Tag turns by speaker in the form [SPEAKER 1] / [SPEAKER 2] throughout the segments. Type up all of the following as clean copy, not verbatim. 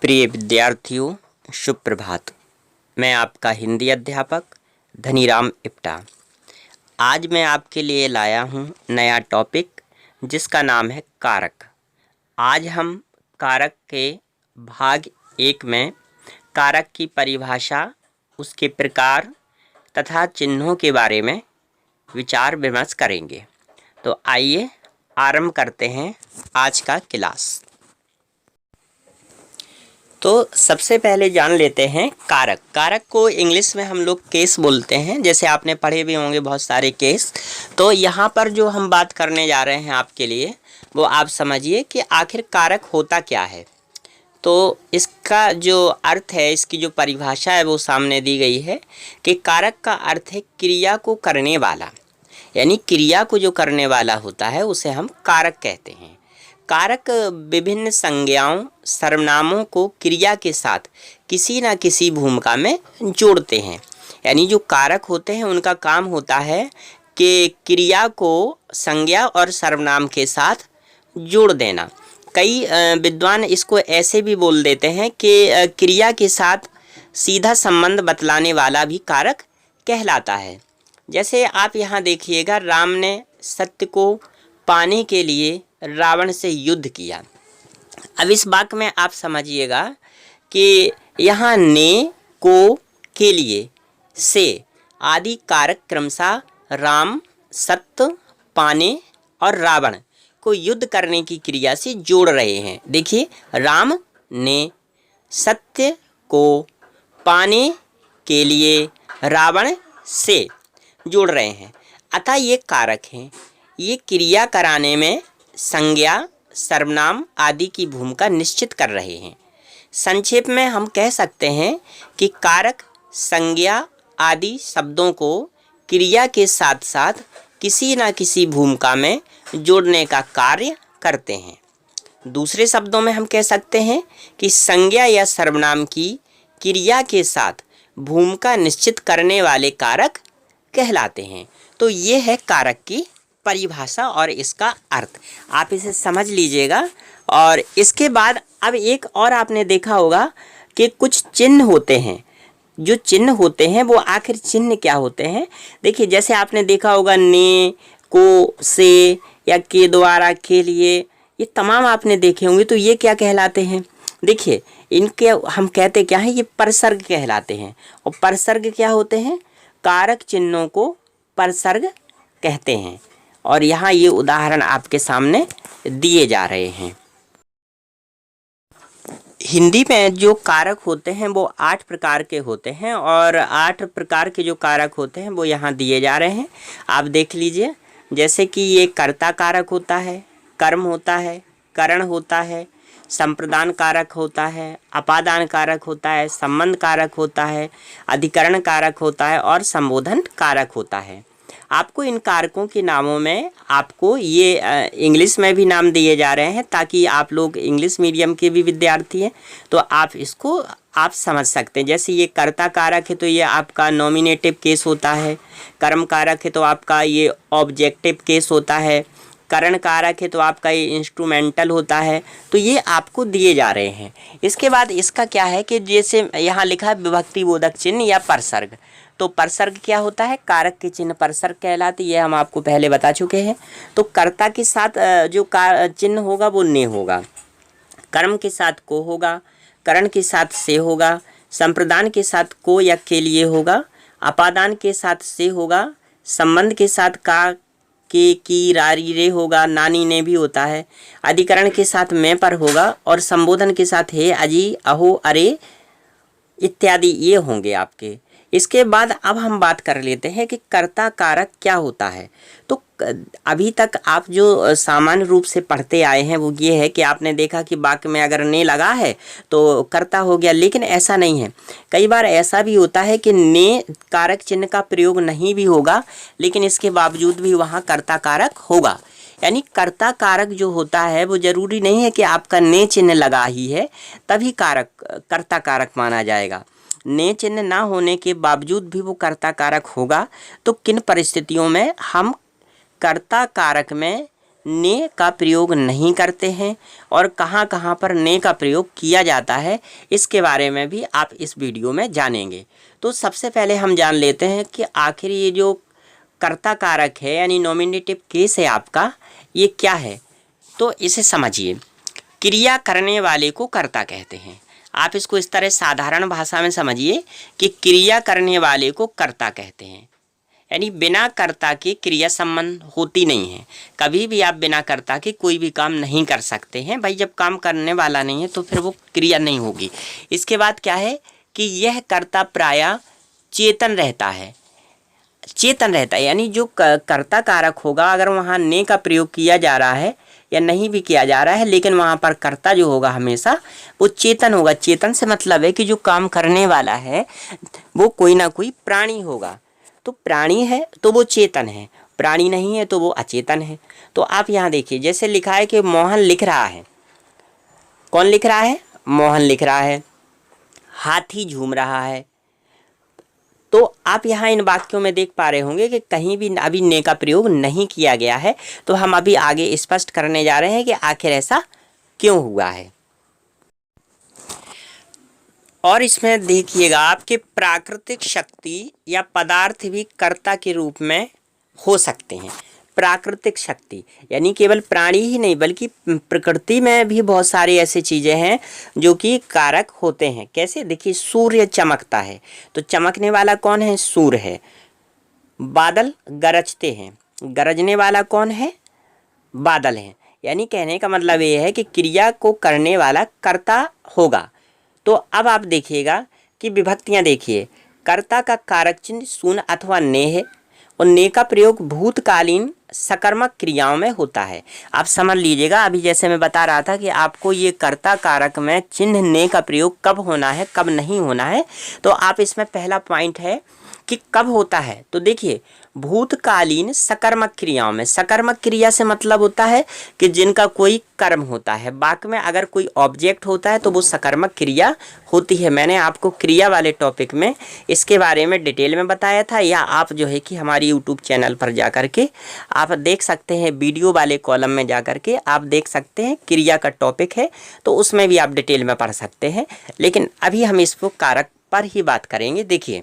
[SPEAKER 1] प्रिय विद्यार्थियों, शुभ प्रभात। मैं आपका हिंदी अध्यापक धनीराम इप्टा। आज मैं आपके लिए लाया हूँ नया टॉपिक जिसका नाम है कारक। आज हम कारक के भाग 1 में कारक की परिभाषा, उसके प्रकार तथा चिन्हों के बारे में विचार विमर्श करेंगे। तो आइए आरंभ करते हैं आज का क्लास। तो सबसे पहले जान लेते हैं कारक। कारक को इंग्लिश में हम लोग केस बोलते हैं, जैसे आपने पढ़े भी होंगे बहुत सारे केस। तो यहाँ पर जो हम बात करने जा रहे हैं आपके लिए, वो आप समझिए कि आखिर कारक होता क्या है। तो इसका जो अर्थ है, इसकी जो परिभाषा है वो सामने दी गई है कि कारक का अर्थ है क्रिया को करने वाला, यानी क्रिया को जो करने वाला होता है उसे हम कारक कहते हैं। कारक विभिन्न संज्ञाओं, सर्वनामों को क्रिया के साथ किसी न किसी भूमिका में जोड़ते हैं। यानी जो कारक होते हैं उनका काम होता है कि क्रिया को संज्ञा और सर्वनाम के साथ जोड़ देना। कई विद्वान इसको ऐसे भी बोल देते हैं कि क्रिया के साथ सीधा संबंध बतलाने वाला भी कारक कहलाता है। जैसे आप यहाँ देखिएगा, राम ने सत्य को पाने के लिए रावण से युद्ध किया। अब इस वाक्य में आप समझिएगा कि यहाँ ने, को, के लिए, से आदि कारक क्रमशः राम, सत्य, पाने और रावण को युद्ध करने की क्रिया से जोड़ रहे हैं। देखिए, राम ने सत्य को पाने के लिए रावण से जोड़ रहे हैं, अतः ये कारक हैं। ये क्रिया कराने में संज्ञा, सर्वनाम आदि की भूमिका निश्चित कर रहे हैं। संक्षेप में हम कह सकते हैं कि कारक संज्ञा आदि शब्दों को क्रिया के साथ साथ किसी न किसी भूमिका में जोड़ने का कार्य करते हैं। दूसरे शब्दों में हम कह सकते हैं कि संज्ञा या सर्वनाम की क्रिया के साथ भूमिका निश्चित करने वाले कारक कहलाते हैं। तो ये है कारक की परिभाषा और इसका अर्थ, आप इसे समझ लीजिएगा। और इसके बाद अब एक और आपने देखा होगा कि कुछ चिन्ह होते हैं। जो चिन्ह होते हैं वो आखिर चिन्ह क्या होते हैं। देखिए, जैसे आपने देखा होगा ने, को, से या के द्वारा, के लिए, ये तमाम आपने देखे होंगे। तो ये क्या कहलाते हैं? देखिए, इनके हम कहते क्या हैं, ये परसर्ग कहलाते हैं। और परसर्ग क्या होते हैं? कारक चिन्हों को परसर्ग कहते हैं। और यहाँ ये उदाहरण आपके सामने दिए जा रहे हैं। हिंदी में जो कारक होते हैं वो 8 प्रकार के होते हैं, और 8 प्रकार के जो कारक होते हैं वो यहाँ दिए जा रहे हैं। आप देख लीजिए, जैसे कि ये कर्ता कारक होता है, कर्म होता है, करण होता है, संप्रदान कारक होता है, अपादान कारक होता है, संबंध कारक होता है, अधिकरण कारक होता है और संबोधन कारक होता है। आपको इन कारकों के नामों में आपको ये इंग्लिश में भी नाम दिए जा रहे हैं, ताकि आप लोग इंग्लिश मीडियम के भी विद्यार्थी हैं तो आप इसको आप समझ सकते हैं। जैसे ये कर्ता कारक है तो ये आपका नॉमिनेटिव केस होता है, कर्म कारक है तो आपका ये ऑब्जेक्टिव केस होता है, करण कारक है तो आपका ये इंस्ट्रूमेंटल होता है। तो ये आपको दिए जा रहे हैं। इसके बाद इसका क्या है कि जैसे यहाँ लिखा है विभक्ति बोधक चिन्ह या परसर्ग। तो परसर्ग क्या होता है? कारक के चिन्ह परसर्ग कहलाते, ये हम आपको पहले बता चुके हैं। तो कर्ता के साथ जो चिन्ह होगा वो ने होगा, कर्म के साथ को होगा, करण के साथ से होगा, संप्रदान के साथ को या के लिए होगा, अपादान के साथ से होगा, संबंध के साथ का, के, की, रारी, रे होगा, नानी, ने भी होता है, अधिकरण के साथ मैं पर होगा, और संबोधन के साथ हे, अजी, अहो, अरे इत्यादि ये होंगे आपके। इसके बाद अब हम बात कर लेते हैं कि कर्ता कारक क्या होता है। तो अभी तक आप जो सामान्य रूप से पढ़ते आए हैं वो ये है कि आपने देखा कि वाक्य में अगर ने लगा है तो कर्ता हो गया, लेकिन ऐसा नहीं है। कई बार ऐसा भी होता है कि ने कारक चिन्ह का प्रयोग नहीं भी होगा, लेकिन इसके बावजूद भी वहाँ कर्ता कारक होगा। यानी कर्ता कारक जो होता है वो जरूरी नहीं है कि आपका ने चिन्ह लगा ही है तभी कर्ता कारक माना जाएगा। ने चिन्ह ना होने के बावजूद भी वो कर्ता कारक होगा। तो किन परिस्थितियों में हम कर्ता कारक में ने का प्रयोग नहीं करते हैं और कहाँ कहाँ पर ने का प्रयोग किया जाता है, इसके बारे में भी आप इस वीडियो में जानेंगे। तो सबसे पहले हम जान लेते हैं कि आखिर ये जो कर्ता कारक है यानी नॉमिनेटिव केस है आपका, ये क्या है। तो इसे समझिए, क्रिया करने वाले को कर्ता कहते हैं। आप इसको इस तरह साधारण भाषा में समझिए कि क्रिया करने वाले को कर्ता कहते हैं, यानी बिना कर्ता के क्रिया संबंध होती नहीं है। कभी भी आप बिना कर्ता के कोई भी काम नहीं कर सकते हैं भाई। जब काम करने वाला नहीं है तो फिर वो क्रिया नहीं होगी। इसके बाद क्या है कि यह कर्ता प्रायः चेतन रहता है। चेतन रहता है यानी जो कर्ता कारक होगा, अगर वहाँ ने का प्रयोग किया जा रहा है या नहीं भी किया जा रहा है, लेकिन वहाँ पर कर्ता जो होगा हमेशा वो चेतन होगा। चेतन से मतलब है कि जो काम करने वाला है वो कोई ना कोई प्राणी होगा। तो प्राणी है तो वो चेतन है, प्राणी नहीं है तो वो अचेतन है। तो आप यहाँ देखिए, जैसे लिखा है कि मोहन लिख रहा है। कौन लिख रहा है? मोहन लिख रहा है। हाथी झूम रहा है। तो आप यहाँ इन वाक्यों में देख पा रहे होंगे कि कहीं भी अभी ने का प्रयोग नहीं किया गया है। तो हम अभी आगे स्पष्ट करने जा रहे हैं कि आखिर ऐसा क्यों हुआ है। और इसमें देखिएगा, आपके प्राकृतिक शक्ति या पदार्थ भी कर्ता के रूप में हो सकते हैं। प्राकृतिक शक्ति यानी केवल प्राणी ही नहीं बल्कि प्रकृति में भी बहुत सारी ऐसी चीज़ें हैं जो कि कारक होते हैं। कैसे? देखिए, सूर्य चमकता है तो चमकने वाला कौन है? सूर्य है। बादल गरजते हैं, गरजने वाला कौन है? बादल है। यानी कहने का मतलब ये है कि क्रिया को करने वाला कर्ता होगा। तो अब आप देखिएगा कि विभक्तियां देखिए, कर्ता का कारक चिन्ह शून्य अथवा ने है और ने का प्रयोग भूतकालीन सकर्मक क्रियाओं में होता है। आप समझ लीजिएगा, अभी जैसे मैं बता रहा था कि आपको ये कर्ता कारक में चिन्ह ने का प्रयोग कब होना है कब नहीं होना है। तो आप इसमें पहला पॉइंट है कि कब होता है। तो देखिए, भूतकालीन सकर्मक क्रियाओं में, सकर्मक क्रिया से मतलब होता है कि जिनका कोई कर्म होता है। वाक्य में अगर कोई ऑब्जेक्ट होता है तो वो सकर्मक क्रिया होती है। मैंने आपको क्रिया वाले टॉपिक में इसके बारे में डिटेल में बताया था, या आप जो है कि हमारी यूट्यूब चैनल पर जा कर के आप देख सकते हैं। वीडियो वाले कॉलम में जा कर के आप देख सकते हैं, क्रिया का टॉपिक है तो उसमें भी आप डिटेल में पढ़ सकते हैं। लेकिन अभी हम इसको कारक पर ही बात करेंगे। देखिए,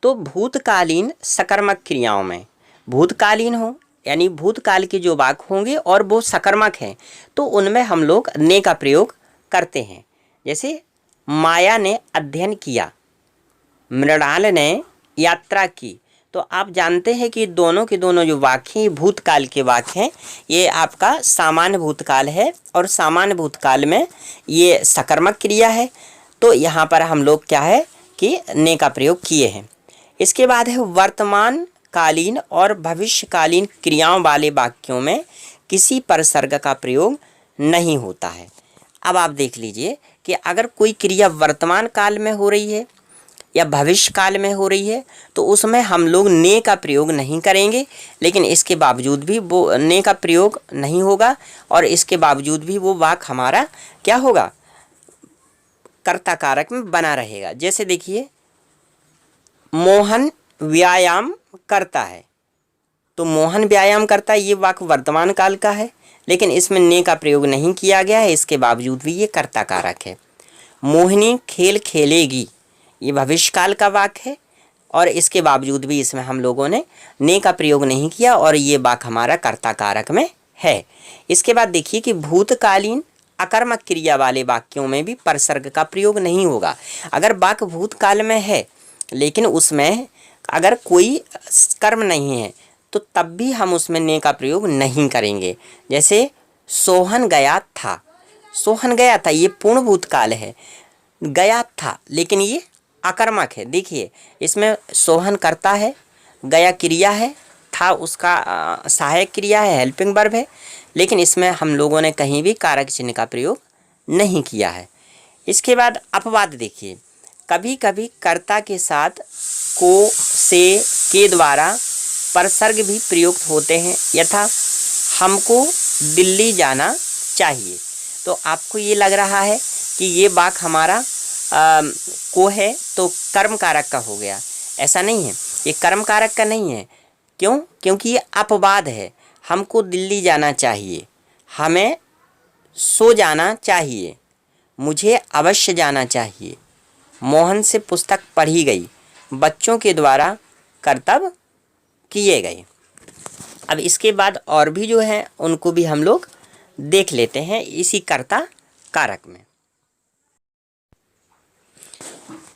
[SPEAKER 1] तो भूतकालीन सकर्मक क्रियाओं में, भूतकालीन हो यानी भूतकाल के जो वाक्य होंगे और वो सकर्मक हैं तो उनमें हम लोग ने का प्रयोग करते हैं। जैसे माया ने अध्ययन किया, मृणाल ने यात्रा की। तो आप जानते हैं कि दोनों के दोनों जो वाक्य हैं भूतकाल के वाक्य हैं। ये आपका सामान्य भूतकाल है और सामान्य भूतकाल में ये सकर्मक क्रिया है। तो यहाँ पर हम लोग क्या है कि ने का प्रयोग किए हैं। इसके बाद है वर्तमान कालीन और भविष्यकालीन क्रियाओं वाले वाक्यों में किसी परसर्ग का प्रयोग नहीं होता है। अब आप देख लीजिए कि अगर कोई क्रिया वर्तमान काल में हो रही है या भविष्य काल में हो रही है तो उसमें हम लोग ने का प्रयोग नहीं करेंगे, लेकिन इसके बावजूद भी वो ने का प्रयोग नहीं होगा और इसके बावजूद भी वो वाक्य हमारा क्या होगा? कर्ता कारक में बना रहेगा। जैसे देखिए, मोहन व्यायाम करता है। तो मोहन व्यायाम करता है, ये वाक्य वर्तमान काल का है लेकिन इसमें ने का प्रयोग नहीं किया गया है, इसके बावजूद भी ये कर्ता कारक है। मोहिनी खेल खेलेगी, ये भविष्य काल का वाक्य है और इसके बावजूद भी इसमें हम लोगों ने का प्रयोग नहीं किया और ये वाक्य हमारा कर्ता कारक में है। इसके बाद देखिए कि भूतकालीन अकर्मक क्रिया वाले वाक्यों में भी परसर्ग का प्रयोग नहीं होगा। अगर वाक्य भूतकाल में है लेकिन उसमें अगर कोई कर्म नहीं है तो तब भी हम उसमें ने का प्रयोग नहीं करेंगे। जैसे सोहन गया था, सोहन गया था ये पूर्ण भूतकाल है, गया था लेकिन ये अकर्मक है। देखिए, इसमें सोहन करता है, गया क्रिया है, था उसका सहायक क्रिया है, हेल्पिंग वर्ब है, लेकिन इसमें हम लोगों ने कहीं भी कारक चिन्ह का प्रयोग नहीं किया है। इसके बाद अपवाद देखिए, कभी कभी कर्ता के साथ को, से, के द्वारा परसर्ग भी प्रयुक्त होते हैं। यथा हमको दिल्ली जाना चाहिए। तो आपको ये लग रहा है कि ये वाक्य हमारा को है तो कर्म कारक का हो गया। ऐसा नहीं है, ये कर्म कारक का नहीं है। क्यों? क्योंकि ये अपवाद है। हमको दिल्ली जाना चाहिए, हमें सो जाना चाहिए, मुझे अवश्य जाना चाहिए, मोहन से पुस्तक पढ़ी गई, बच्चों के द्वारा कर्तव्य किए गए। अब इसके बाद और भी जो है उनको भी हम लोग देख लेते हैं इसी कर्ता कारक में।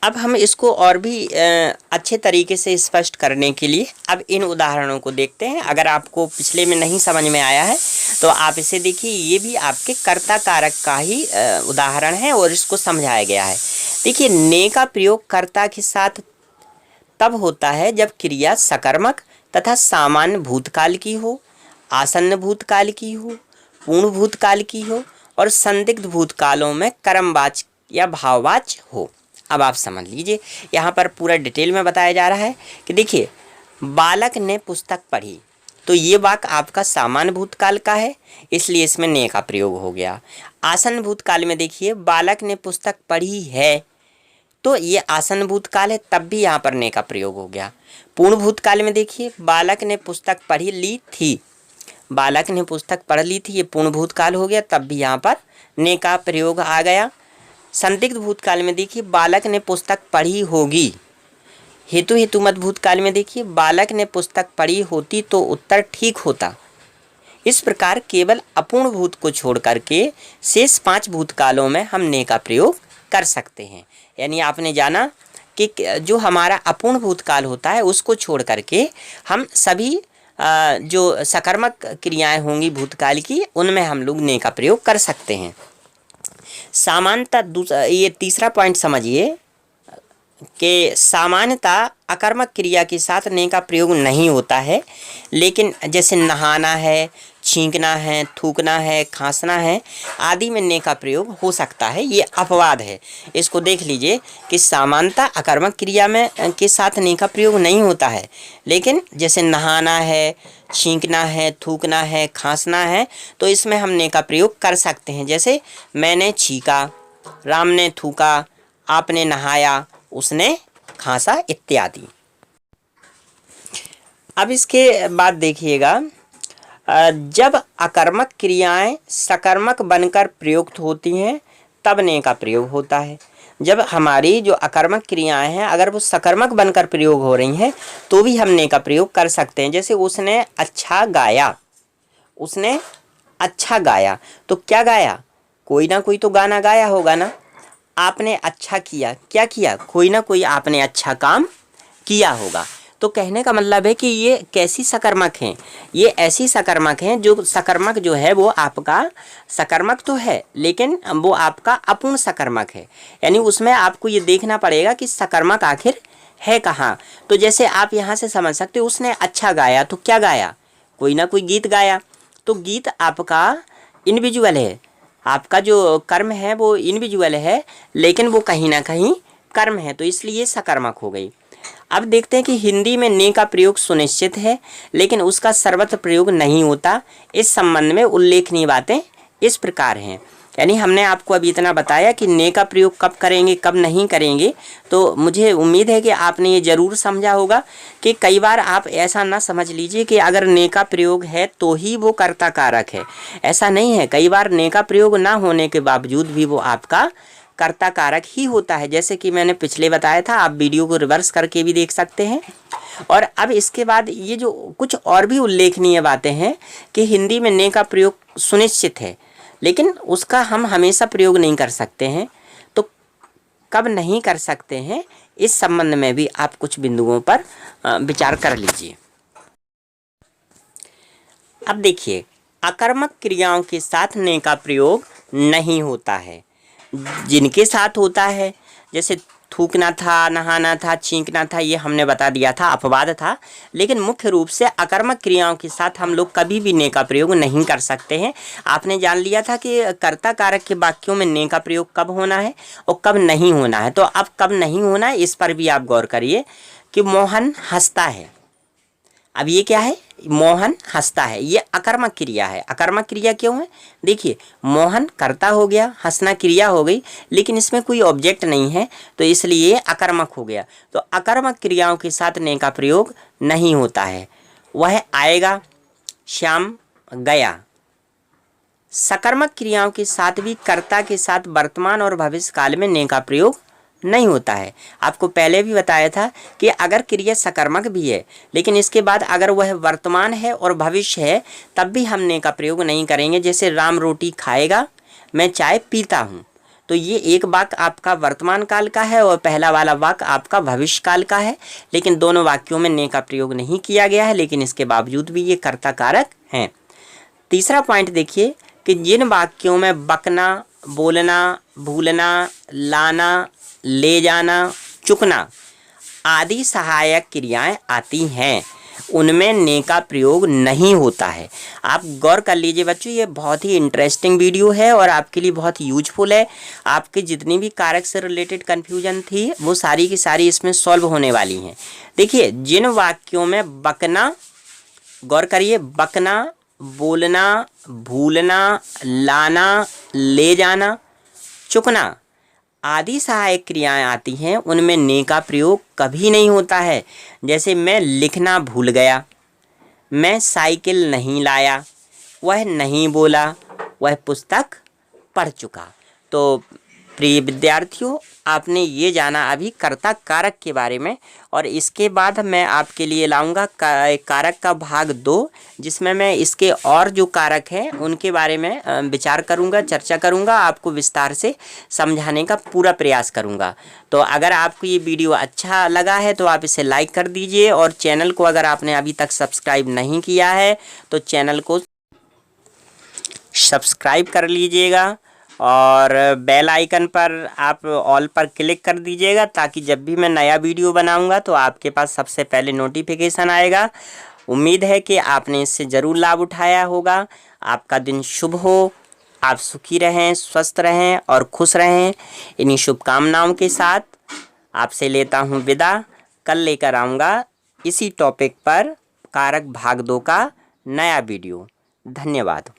[SPEAKER 1] अब हम इसको और भी अच्छे तरीके से स्पष्ट करने के लिए अब इन उदाहरणों को देखते हैं। अगर आपको पिछले में नहीं समझ में आया है तो आप इसे देखिए, ये भी आपके कर्ता कारक का ही उदाहरण है और इसको समझाया गया है। देखिए, ने का प्रयोग कर्ता के साथ तब होता है जब क्रिया सकर्मक तथा सामान्य भूतकाल की हो, आसन्न भूतकाल की हो, पूर्ण भूतकाल की हो और संदिग्ध भूतकालों में कर्मवाच या भाववाच हो। अब आप समझ लीजिए, यहाँ पर पूरा डिटेल में बताया जा रहा है कि देखिए, बालक ने पुस्तक पढ़ी, तो ये वाक्य आपका सामान्य भूतकाल का है, इसलिए इसमें ने का प्रयोग हो गया। आसन्न भूतकाल में देखिए, बालक ने पुस्तक पढ़ी है, तो ये आसन्न भूतकाल है, तब भी यहाँ पर ने का प्रयोग हो गया। पूर्ण भूतकाल में देखिए, बालक ने पुस्तक पढ़ी ली थी, बालक ने पुस्तक पढ़ ली थी, ये पूर्ण भूतकाल हो गया, तब भी यहाँ पर ने का प्रयोग आ गया। संदिग्ध भूतकाल में देखिए, बालक ने पुस्तक पढ़ी होगी, हेतु मत भूतकाल में देखिए, बालक ने पुस्तक पढ़ी होती तो उत्तर ठीक होता। इस प्रकार केवल अपूर्ण भूत को छोड़ करके शेष 5 भूतकालों में हम ने का प्रयोग कर सकते हैं। यानी आपने जाना कि जो हमारा अपूर्ण भूतकाल होता है उसको छोड़ करके हम सभी जो सकर्मक क्रियाएं होंगी भूतकाल की, उनमें हम लोग ने का प्रयोग कर सकते हैं। सामान्यतः ये तीसरा पॉइंट समझिए कि सामान्यतः अकर्मक क्रिया के साथ ने का प्रयोग नहीं होता है, लेकिन जैसे नहाना है, छींकना है, थूकना है, खांसना है आदि में ने का प्रयोग हो सकता है। ये अपवाद है, इसको देख लीजिए कि सामान्यतः अकर्मक क्रिया में के साथ ने का प्रयोग नहीं होता है, लेकिन जैसे नहाना है, छींकना है, थूकना है, खांसना है, तो इसमें हम ने का प्रयोग कर सकते हैं। जैसे मैंने छींका, राम ने थूका, आपने नहाया, उसने खांसा इत्यादि। अब इसके बाद देखिएगा, जब अकर्मक क्रियाएं सकर्मक बनकर प्रयुक्त होती हैं तब ने का प्रयोग होता है। जब हमारी जो अकर्मक क्रियाएं हैं अगर वो सकर्मक बनकर प्रयोग हो रही हैं तो भी हम ने का प्रयोग कर सकते हैं। जैसे उसने अच्छा गाया, उसने अच्छा गाया, तो क्या गाया? कोई ना कोई तो गाना गाया होगा ना। आपने अच्छा किया, क्या किया? कोई ना कोई आपने अच्छा काम किया होगा। तो कहने का मतलब है कि ये कैसी सकर्मक हैं? ये ऐसी सकर्मक हैं जो सकर्मक जो है वो आपका सकर्मक तो है लेकिन वो आपका अपूर्ण सकर्मक है। यानी उसमें आपको ये देखना पड़ेगा कि सकर्मक आखिर है कहाँ। तो जैसे आप यहाँ से समझ सकते हो, उसने अच्छा गाया, तो क्या गाया? कोई ना कोई गीत गाया। तो गीत आपका इनविजुअल है, आपका जो कर्म है वो इनविजुअल है, लेकिन वो कहीं ना कहीं कर्म है, तो इसलिए सकर्मक हो गई। अब देखते हैं कि हिंदी में ने का प्रयोग सुनिश्चित है लेकिन उसका सर्वत्र प्रयोग नहीं होता। इस संबंध में उल्लेखनीय बातें इस प्रकार हैं। यानी हमने आपको अभी इतना बताया कि ने का प्रयोग कब करेंगे कब नहीं करेंगे, तो मुझे उम्मीद है कि आपने ये ज़रूर समझा होगा कि कई बार आप ऐसा ना समझ लीजिए कि अगर ने का प्रयोग है तो ही वो कर्ता कारक है। ऐसा नहीं है, कई बार ने का प्रयोग ना होने के बावजूद भी वो आपका कर्ता कारक ही होता है। जैसे कि मैंने पिछले बताया था, आप वीडियो को रिवर्स करके भी देख सकते हैं। और अब इसके बाद ये जो कुछ और भी उल्लेखनीय बातें हैं कि हिंदी में ने का प्रयोग सुनिश्चित है लेकिन उसका हम हमेशा प्रयोग नहीं कर सकते हैं। तो कब नहीं कर सकते हैं, इस संबंध में भी आप कुछ बिंदुओं पर विचार कर लीजिए। अब देखिए, अकर्मक क्रियाओं के साथ ने का प्रयोग नहीं होता है। जिनके साथ होता है, जैसे थूकना था, नहाना था, छींकना था, ये हमने बता दिया था, अपवाद था। लेकिन मुख्य रूप से अकर्मक क्रियाओं के साथ हम लोग कभी भी ने का प्रयोग नहीं कर सकते हैं। आपने जान लिया था कि कर्ता कारक के वाक्यों में ने का प्रयोग कब होना है और कब नहीं होना है। तो अब कब नहीं होना है इस पर भी आप गौर करिए कि मोहन हंसता है। अब ये क्या है? मोहन हंसता है, ये अकर्मक क्रिया है। अकर्मक क्रिया क्यों है? देखिए, मोहन कर्ता हो गया, हंसना क्रिया हो गई, लेकिन इसमें कोई ऑब्जेक्ट नहीं है तो इसलिए अकर्मक हो गया। तो अकर्मक क्रियाओं के साथ ने का प्रयोग नहीं होता है। वह आएगा, श्याम गया। सकर्मक क्रियाओं के साथ भी कर्ता के साथ वर्तमान और भविष्य काल में ने का प्रयोग नहीं होता है। आपको पहले भी बताया था कि अगर क्रिया सकर्मक भी है लेकिन इसके बाद अगर वह वर्तमान है और भविष्य है तब भी हम ने का प्रयोग नहीं करेंगे। जैसे राम रोटी खाएगा, मैं चाय पीता हूँ, तो ये एक वाक्य आपका वर्तमान काल का है और पहला वाला वाक्य आपका भविष्य काल का है, लेकिन दोनों वाक्यों में ने का प्रयोग नहीं किया गया है, लेकिन इसके बावजूद भी ये कर्ता कारक हैं। तीसरा पॉइंट देखिए कि जिन वाक्यों में बकना, बोलना, भूलना, लाना, ले जाना, चुकना आदि सहायक क्रियाएं आती हैं उनमें ने का प्रयोग नहीं होता है। आप गौर कर लीजिए बच्चों, ये बहुत ही इंटरेस्टिंग वीडियो है और आपके लिए बहुत यूजफुल है। आपकी जितनी भी कारक से रिलेटेड कन्फ्यूजन थी वो सारी की सारी इसमें सॉल्व होने वाली हैं। देखिए, जिन वाक्यों में बकना, गौर करिए, बकना, बोलना, भूलना, लाना, ले जाना, चुकना आदि सहायक क्रियाएं आती हैं उनमें ने का प्रयोग कभी नहीं होता है। जैसे मैं लिखना भूल गया, मैं साइकिल नहीं लाया, वह नहीं बोला, वह पुस्तक पढ़ चुका। तो प्रिय विद्यार्थियों, आपने ये जाना अभी कर्ता कारक के बारे में, और इसके बाद मैं आपके लिए लाऊंगा कारक का भाग 2, जिसमें मैं इसके और जो कारक हैं उनके बारे में विचार करूंगा, चर्चा करूंगा, आपको विस्तार से समझाने का पूरा प्रयास करूंगा। तो अगर आपको ये वीडियो अच्छा लगा है तो आप इसे लाइक कर दीजिए, और चैनल को अगर आपने अभी तक सब्सक्राइब नहीं किया है तो चैनल को सब्सक्राइब कर लीजिएगा और बेल आइकन पर आप ऑल पर क्लिक कर दीजिएगा, ताकि जब भी मैं नया वीडियो बनाऊंगा तो आपके पास सबसे पहले नोटिफिकेशन आएगा। उम्मीद है कि आपने इससे ज़रूर लाभ उठाया होगा। आपका दिन शुभ हो, आप सुखी रहें, स्वस्थ रहें और खुश रहें। इन्हीं शुभकामनाओं के साथ आपसे लेता हूं विदा। कल लेकर आऊँगा इसी टॉपिक पर कारक भाग 2 का नया वीडियो। धन्यवाद।